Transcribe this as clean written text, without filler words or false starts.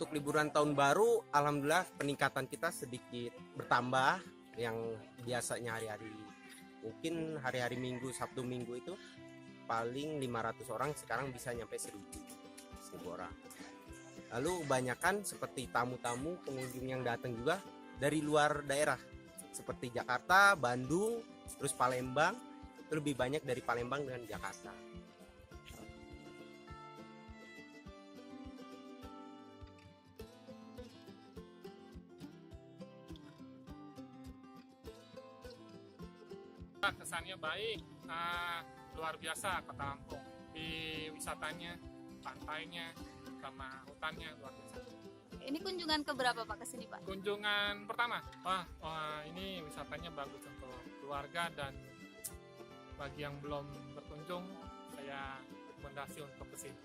untuk liburan tahun baru, alhamdulillah peningkatan kita sedikit bertambah. Yang biasanya hari-hari, mungkin hari-hari Minggu, Sabtu Minggu itu paling 500 orang, sekarang bisa nyampe 1000 orang. Lalu kebanyakan seperti tamu-tamu pengunjung yang datang juga dari luar daerah seperti Jakarta, Bandung, terus Palembang. Itu lebih banyak dari Palembang dan Jakarta. Kesannya baik, luar biasa Kota Lampung. Di wisatanya, pantainya, sama hutannya luar biasa. Ini kunjungan keberapa Pak ke sini Pak? Kunjungan pertama, wah ini wisatanya bagus untuk keluarga, dan bagi yang belum berkunjung, saya rekomendasi untuk ke sini.